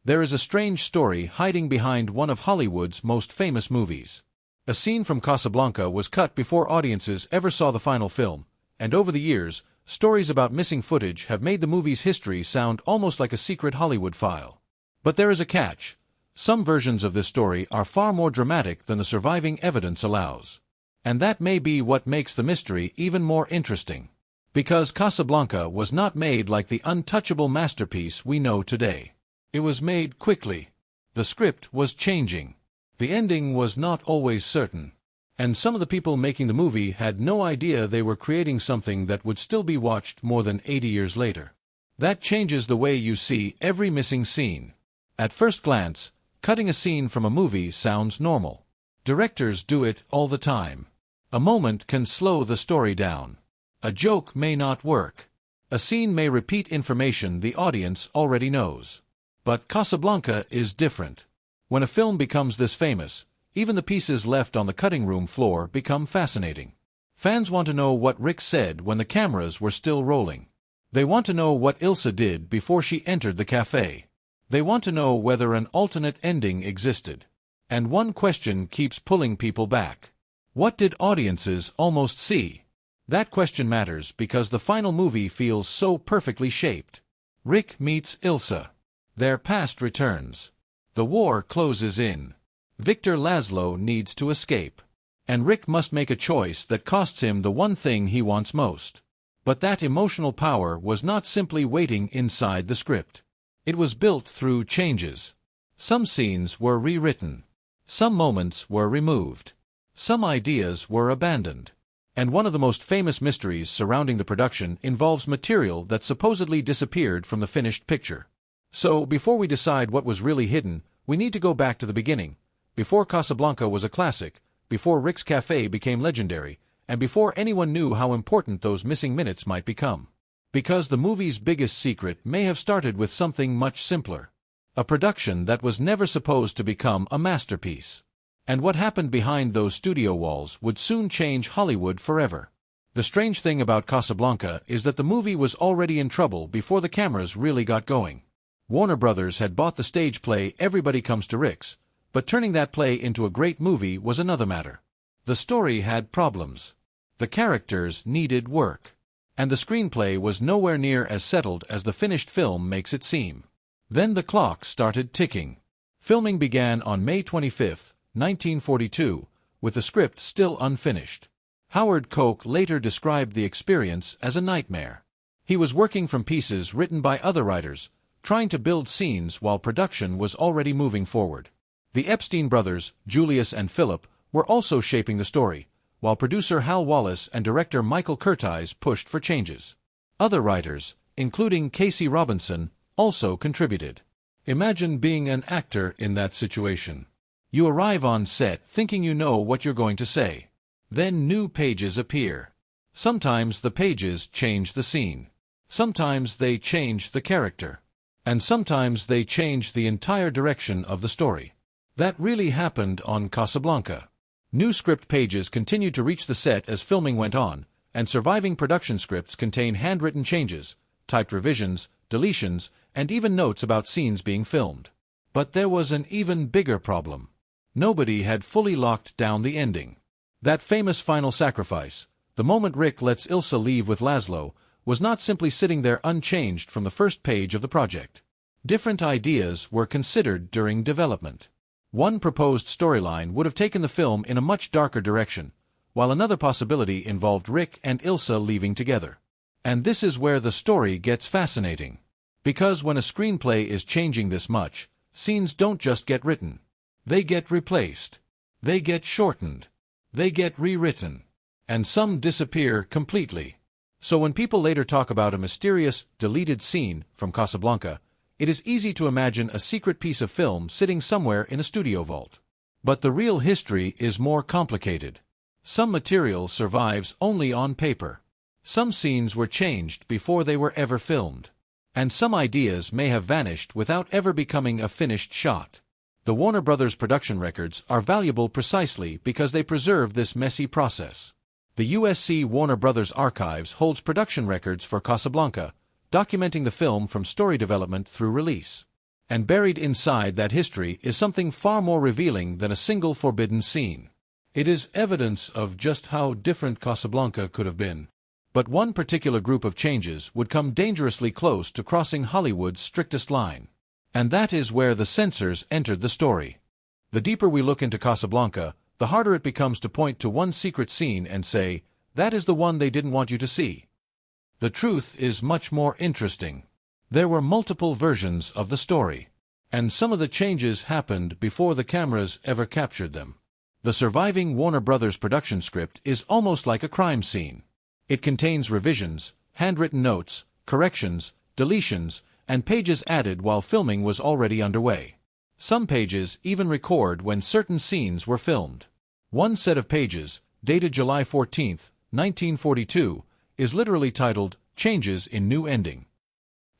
There is a strange story hiding behind one of Hollywood's most famous movies. A scene from Casablanca was cut before audiences ever saw the final film, and over the years, stories about missing footage have made the movie's history sound almost like a secret Hollywood file. But there is a catch. Some versions of this story are far more dramatic than the surviving evidence allows. And that may be what makes the mystery even more interesting. Because Casablanca was not made like the untouchable masterpiece we know today. It was made quickly. The script was changing. The ending was not always certain. And some of the people making the movie had no idea they were creating something that would still be watched more than 80 years later. That changes the way you see every missing scene. At first glance, cutting a scene from a movie sounds normal. Directors do it all the time. A moment can slow the story down. A joke may not work. A scene may repeat information the audience already knows. But Casablanca is different. When a film becomes this famous, even the pieces left on the cutting room floor become fascinating. Fans want to know what Rick said when the cameras were still rolling. They want to know what Ilsa did before she entered the cafe. They want to know whether an alternate ending existed. And one question keeps pulling people back. What did audiences almost see? That question matters because the final movie feels so perfectly shaped. Rick meets Ilsa. Their past returns. The war closes in. Victor Laszlo needs to escape. And Rick must make a choice that costs him the one thing he wants most. But that emotional power was not simply waiting inside the script. It was built through changes. Some scenes were rewritten. Some moments were removed. Some ideas were abandoned. And one of the most famous mysteries surrounding the production involves material that supposedly disappeared from the finished picture. So, before we decide what was really hidden, we need to go back to the beginning. Before Casablanca was a classic, before Rick's Cafe became legendary, and before anyone knew how important those missing minutes might become. Because the movie's biggest secret may have started with something much simpler. A production that was never supposed to become a masterpiece. And what happened behind those studio walls would soon change Hollywood forever. The strange thing about Casablanca is that the movie was already in trouble before the cameras really got going. Warner Brothers had bought the stage play Everybody Comes to Rick's, but turning that play into a great movie was another matter. The story had problems. The characters needed work. And the screenplay was nowhere near as settled as the finished film makes it seem. Then the clock started ticking. Filming began on May 25, 1942, with the script still unfinished. Howard Koch later described the experience as a nightmare. He was working from pieces written by other writers, trying to build scenes while production was already moving forward. The Epstein brothers, Julius and Philip, were also shaping the story, while producer Hal Wallace and director Michael Curtiz pushed for changes. Other writers, including Casey Robinson, also contributed. Imagine being an actor in that situation. You arrive on set thinking you know what you're going to say. Then new pages appear. Sometimes the pages change the scene. Sometimes they change the character. And sometimes they change the entire direction of the story. That really happened on Casablanca. New script pages continued to reach the set as filming went on, and surviving production scripts contain handwritten changes, typed revisions, deletions, and even notes about scenes being filmed. But there was an even bigger problem. Nobody had fully locked down the ending. That famous final sacrifice, the moment Rick lets Ilsa leave with Laszlo, was not simply sitting there unchanged from the first page of the project. Different ideas were considered during development. One proposed storyline would have taken the film in a much darker direction, while another possibility involved Rick and Ilsa leaving together. And this is where the story gets fascinating. Because when a screenplay is changing this much, scenes don't just get written. They get replaced. They get shortened. They get rewritten. And some disappear completely. So when people later talk about a mysterious, deleted scene from Casablanca, it is easy to imagine a secret piece of film sitting somewhere in a studio vault. But the real history is more complicated. Some material survives only on paper. Some scenes were changed before they were ever filmed. And some ideas may have vanished without ever becoming a finished shot. The Warner Brothers production records are valuable precisely because they preserve this messy process. The USC Warner Brothers Archives holds production records for Casablanca, documenting the film from story development through release. And buried inside that history is something far more revealing than a single forbidden scene. It is evidence of just how different Casablanca could have been. But one particular group of changes would come dangerously close to crossing Hollywood's strictest line. And that is where the censors entered the story. The deeper we look into Casablanca, the harder it becomes to point to one secret scene and say, that is the one they didn't want you to see. The truth is much more interesting. There were multiple versions of the story. And some of the changes happened before the cameras ever captured them. The surviving Warner Brothers production script is almost like a crime scene. It contains revisions, handwritten notes, corrections, deletions, and pages added while filming was already underway. Some pages even record when certain scenes were filmed. One set of pages, dated July 14, 1942, is literally titled, Changes in New Ending.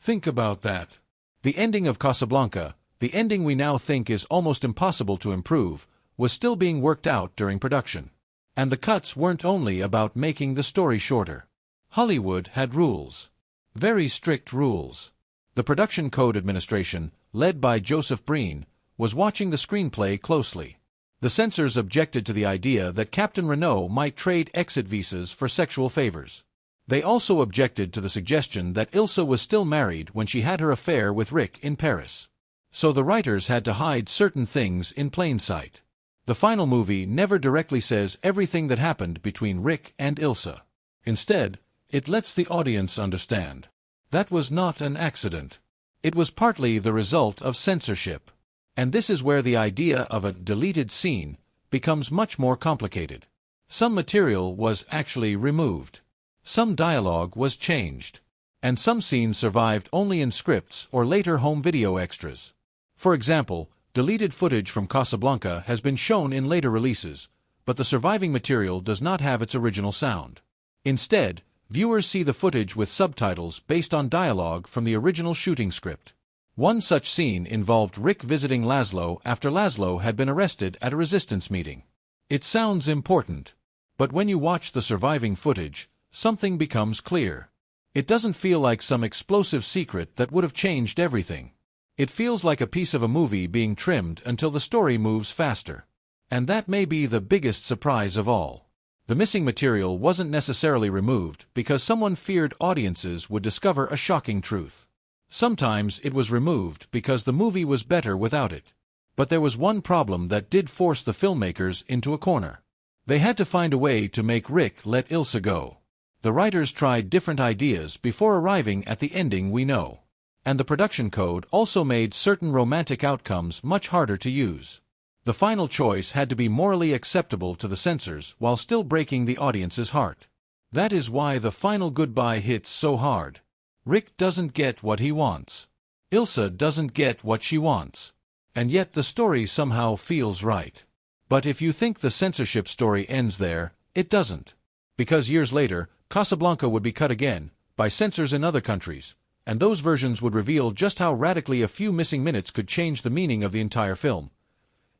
Think about that. The ending of Casablanca, the ending we now think is almost impossible to improve, was still being worked out during production. And the cuts weren't only about making the story shorter. Hollywood had rules. Very strict rules. The Production Code Administration, led by Joseph Breen, was watching the screenplay closely. The censors objected to the idea that Captain Renault might trade exit visas for sexual favors. They also objected to the suggestion that Ilsa was still married when she had her affair with Rick in Paris. So the writers had to hide certain things in plain sight. The final movie never directly says everything that happened between Rick and Ilsa. Instead, it lets the audience understand. That was not an accident. It was partly the result of censorship. And this is where the idea of a deleted scene becomes much more complicated. Some material was actually removed. Some dialogue was changed. And some scenes survived only in scripts or later home video extras. For example, deleted footage from Casablanca has been shown in later releases, but the surviving material does not have its original sound. Instead, viewers see the footage with subtitles based on dialogue from the original shooting script. One such scene involved Rick visiting Laszlo after Laszlo had been arrested at a resistance meeting. It sounds important, but when you watch the surviving footage, something becomes clear. It doesn't feel like some explosive secret that would have changed everything. It feels like a piece of a movie being trimmed until the story moves faster. And that may be the biggest surprise of all. The missing material wasn't necessarily removed because someone feared audiences would discover a shocking truth. Sometimes it was removed because the movie was better without it. But there was one problem that did force the filmmakers into a corner. They had to find a way to make Rick let Ilsa go. The writers tried different ideas before arriving at the ending we know. And the production code also made certain romantic outcomes much harder to use. The final choice had to be morally acceptable to the censors while still breaking the audience's heart. That is why the final goodbye hits so hard. Rick doesn't get what he wants. Ilsa doesn't get what she wants. And yet the story somehow feels right. But if you think the censorship story ends there, it doesn't. Because years later, Casablanca would be cut again, by censors in other countries, and those versions would reveal just how radically a few missing minutes could change the meaning of the entire film.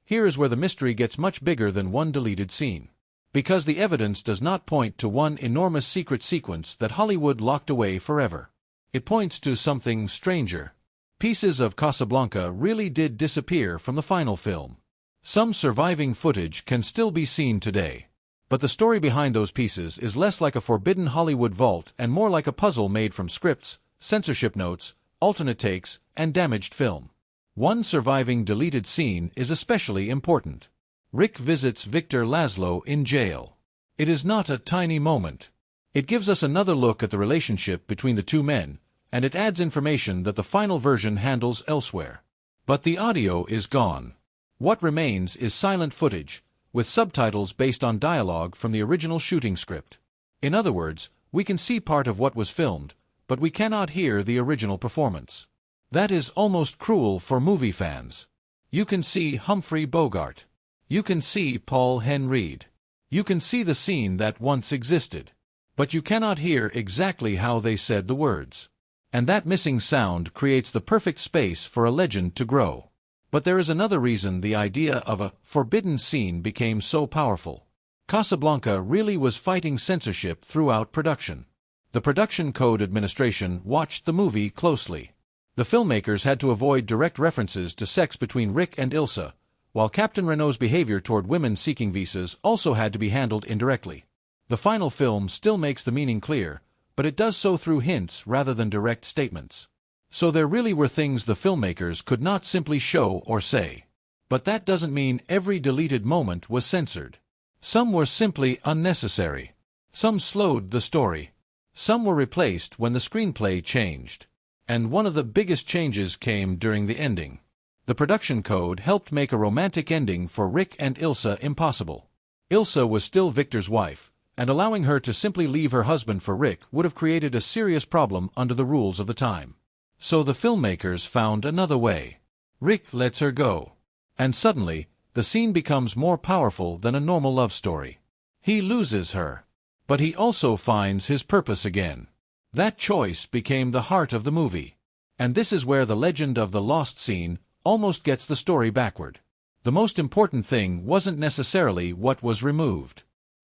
Here is where the mystery gets much bigger than one deleted scene. Because the evidence does not point to one enormous secret sequence that Hollywood locked away forever. It points to something stranger. Pieces of Casablanca really did disappear from the final film. Some surviving footage can still be seen today. But the story behind those pieces is less like a forbidden Hollywood vault and more like a puzzle made from scripts, censorship notes, alternate takes, and damaged film. One surviving deleted scene is especially important. Rick visits Victor Laszlo in jail. It is not a tiny moment. It gives us another look at the relationship between the two men, and it adds information that the final version handles elsewhere. But the audio is gone. What remains is silent footage, with subtitles based on dialogue from the original shooting script. In other words, we can see part of what was filmed, but we cannot hear the original performance. That is almost cruel for movie fans. You can see Humphrey Bogart. You can see Paul Henreid. You can see the scene that once existed. But you cannot hear exactly how they said the words. And that missing sound creates the perfect space for a legend to grow. But there is another reason the idea of a forbidden scene became so powerful. Casablanca really was fighting censorship throughout production. The Production Code Administration watched the movie closely. The filmmakers had to avoid direct references to sex between Rick and Ilsa, while Captain Renault's behavior toward women seeking visas also had to be handled indirectly. The final film still makes the meaning clear, but it does so through hints rather than direct statements. So there really were things the filmmakers could not simply show or say. But that doesn't mean every deleted moment was censored. Some were simply unnecessary. Some slowed the story. Some were replaced when the screenplay changed. And one of the biggest changes came during the ending. The production code helped make a romantic ending for Rick and Ilsa impossible. Ilsa was still Victor's wife, and allowing her to simply leave her husband for Rick would have created a serious problem under the rules of the time. So the filmmakers found another way. Rick lets her go. And suddenly, the scene becomes more powerful than a normal love story. He loses her. But he also finds his purpose again. That choice became the heart of the movie. And this is where the legend of the lost scene almost gets the story backward. The most important thing wasn't necessarily what was removed.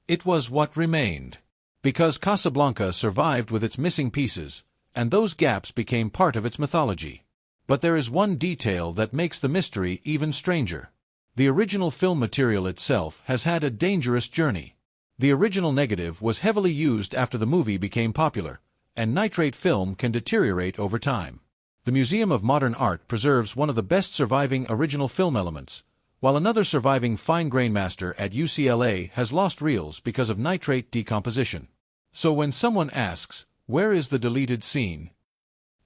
It was what remained. Because Casablanca survived with its missing pieces, and those gaps became part of its mythology. But there is one detail that makes the mystery even stranger. The original film material itself has had a dangerous journey. The original negative was heavily used after the movie became popular, and nitrate film can deteriorate over time. The Museum of Modern Art preserves one of the best surviving original film elements, while another surviving fine-grain master at UCLA has lost reels because of nitrate decomposition. So when someone asks, where is the deleted scene?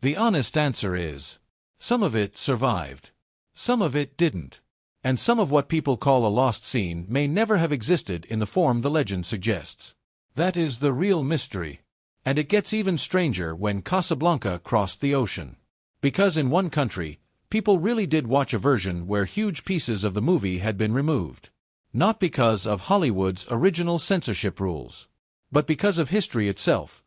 The honest answer is, some of it survived. Some of it didn't. And some of what people call a lost scene may never have existed in the form the legend suggests. That is the real mystery. And it gets even stranger when Casablanca crossed the ocean. Because in one country, people really did watch a version where huge pieces of the movie had been removed. Not because of Hollywood's original censorship rules, but because of history itself.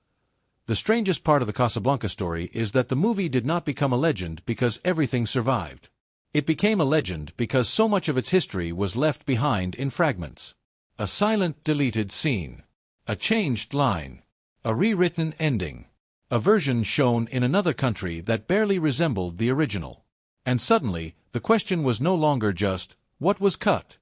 The strangest part of the Casablanca story is that the movie did not become a legend because everything survived. It became a legend because so much of its history was left behind in fragments. A silent deleted scene. A changed line. A rewritten ending. A version shown in another country that barely resembled the original. And suddenly, the question was no longer just, what was cut?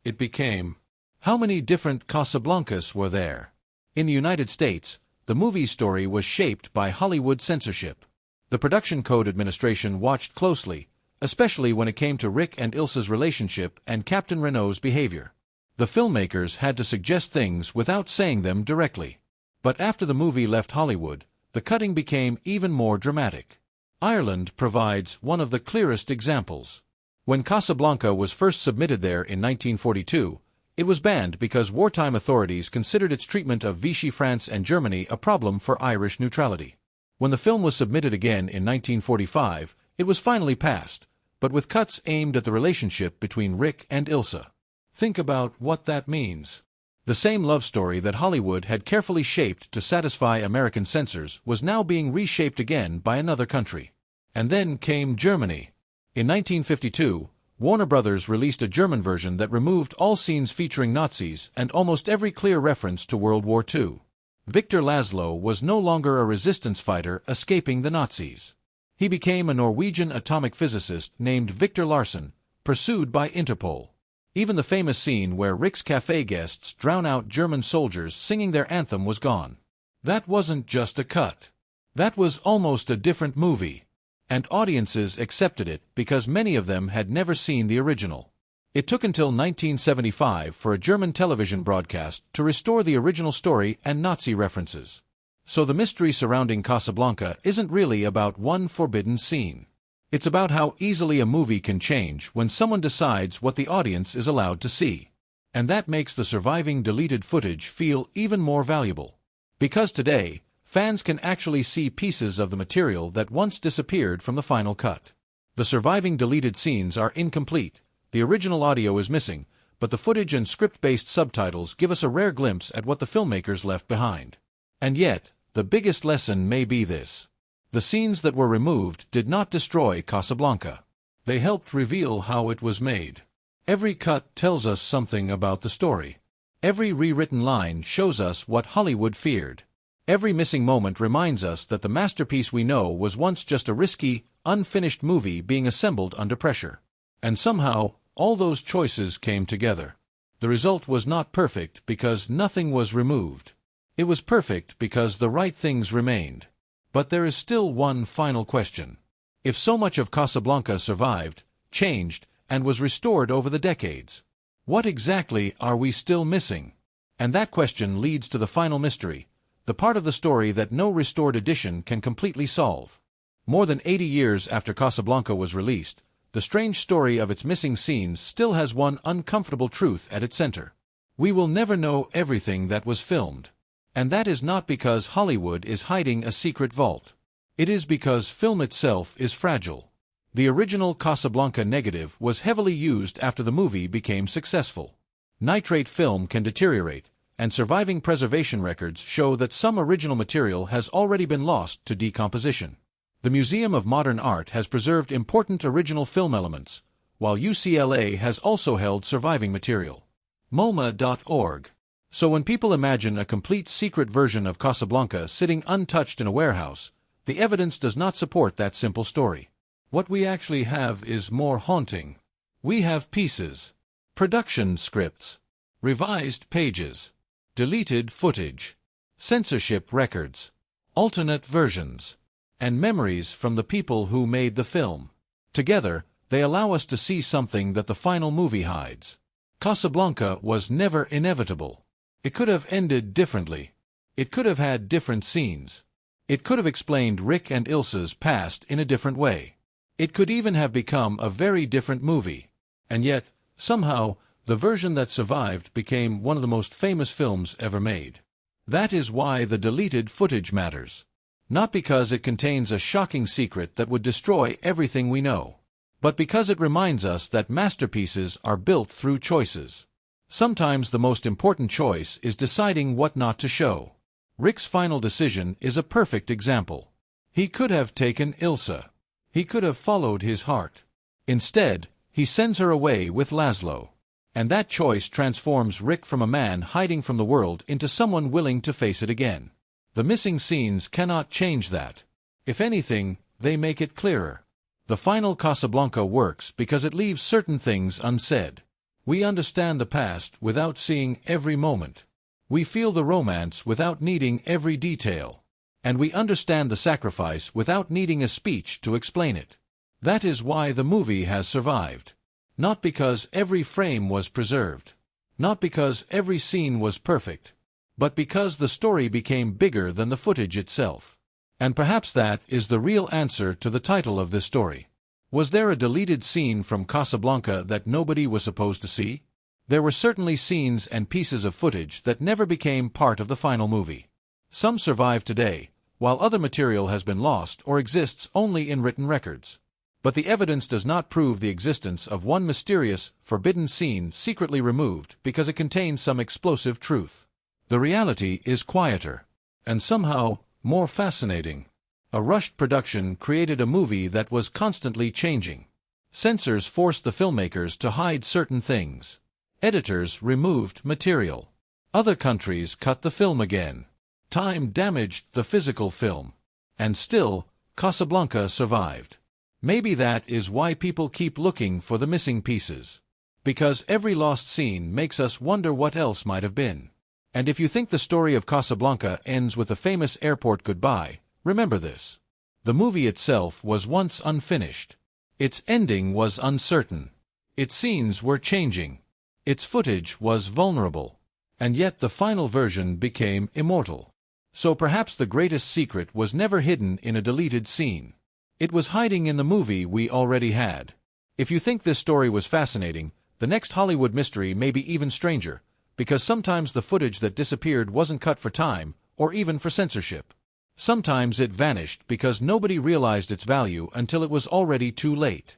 It became, how many different Casablancas were there? In the United States, the movie story was shaped by Hollywood censorship. The Production Code Administration watched closely, especially when it came to Rick and Ilsa's relationship and Captain Renault's behavior. The filmmakers had to suggest things without saying them directly. But after the movie left Hollywood, the cutting became even more dramatic. Ireland provides one of the clearest examples. When Casablanca was first submitted there in 1942, it was banned because wartime authorities considered its treatment of Vichy France and Germany a problem for Irish neutrality. When the film was submitted again in 1945, it was finally passed, but with cuts aimed at the relationship between Rick and Ilsa. Think about what that means. The same love story that Hollywood had carefully shaped to satisfy American censors was now being reshaped again by another country. And then came Germany. In 1952, Warner Brothers released a German version that removed all scenes featuring Nazis and almost every clear reference to World War II. Victor Laszlo was no longer a resistance fighter escaping the Nazis. He became a Norwegian atomic physicist named Victor Larsen, pursued by Interpol. Even the famous scene where Rick's cafe guests drown out German soldiers singing their anthem was gone. That wasn't just a cut. That was almost a different movie. And audiences accepted it because many of them had never seen the original. It took until 1975 for a German television broadcast to restore the original story and Nazi references. So the mystery surrounding Casablanca isn't really about one forbidden scene. It's about how easily a movie can change when someone decides what the audience is allowed to see. And that makes the surviving deleted footage feel even more valuable. Because today, fans can actually see pieces of the material that once disappeared from the final cut. The surviving deleted scenes are incomplete, the original audio is missing, but the footage and script-based subtitles give us a rare glimpse at what the filmmakers left behind. And yet, the biggest lesson may be this. The scenes that were removed did not destroy Casablanca. They helped reveal how it was made. Every cut tells us something about the story. Every rewritten line shows us what Hollywood feared. Every missing moment reminds us that the masterpiece we know was once just a risky, unfinished movie being assembled under pressure. And somehow, all those choices came together. The result was not perfect because nothing was removed. It was perfect because the right things remained. But there is still one final question. If so much of Casablanca survived, changed, and was restored over the decades, what exactly are we still missing? And that question leads to the final mystery, the part of the story that no restored edition can completely solve. More than 80 years after Casablanca was released, the strange story of its missing scenes still has one uncomfortable truth at its center. We will never know everything that was filmed. And that is not because Hollywood is hiding a secret vault. It is because film itself is fragile. The original Casablanca negative was heavily used after the movie became successful. Nitrate film can deteriorate, and surviving preservation records show that some original material has already been lost to decomposition. The Museum of Modern Art has preserved important original film elements, while UCLA has also held surviving material. MoMA.org. So when people imagine a complete secret version of Casablanca sitting untouched in a warehouse, the evidence does not support that simple story. What we actually have is more haunting. We have pieces, production scripts, revised pages, deleted footage, censorship records, alternate versions, and memories from the people who made the film. Together, they allow us to see something that the final movie hides. Casablanca was never inevitable. It could have ended differently. It could have had different scenes. It could have explained Rick and Ilsa's past in a different way. It could even have become a very different movie. And yet, somehow, the version that survived became one of the most famous films ever made. That is why the deleted footage matters. Not because it contains a shocking secret that would destroy everything we know, but because it reminds us that masterpieces are built through choices. Sometimes the most important choice is deciding what not to show. Rick's final decision is a perfect example. He could have taken Ilsa. He could have followed his heart. Instead, he sends her away with Laszlo. And that choice transforms Rick from a man hiding from the world into someone willing to face it again. The missing scenes cannot change that. If anything, they make it clearer. The final Casablanca works because it leaves certain things unsaid. We understand the past without seeing every moment. We feel the romance without needing every detail. And we understand the sacrifice without needing a speech to explain it. That is why the movie has survived. Not because every frame was preserved. Not because every scene was perfect. But because the story became bigger than the footage itself. And perhaps that is the real answer to the title of this story. Was there a deleted scene from Casablanca that nobody was supposed to see? There were certainly scenes and pieces of footage that never became part of the final movie. Some survive today, while other material has been lost or exists only in written records. But the evidence does not prove the existence of one mysterious, forbidden scene secretly removed because it contains some explosive truth. The reality is quieter, and somehow more fascinating. A rushed production created a movie that was constantly changing. Censors forced the filmmakers to hide certain things. Editors removed material. Other countries cut the film again. Time damaged the physical film. And still, Casablanca survived. Maybe that is why people keep looking for the missing pieces. Because every lost scene makes us wonder what else might have been. And if you think the story of Casablanca ends with a famous airport goodbye, remember this. The movie itself was once unfinished. Its ending was uncertain. Its scenes were changing. Its footage was vulnerable. And yet the final version became immortal. So perhaps the greatest secret was never hidden in a deleted scene. It was hiding in the movie we already had. If you think this story was fascinating, the next Hollywood mystery may be even stranger. Because sometimes the footage that disappeared wasn't cut for time, or even for censorship. Sometimes it vanished because nobody realized its value until it was already too late.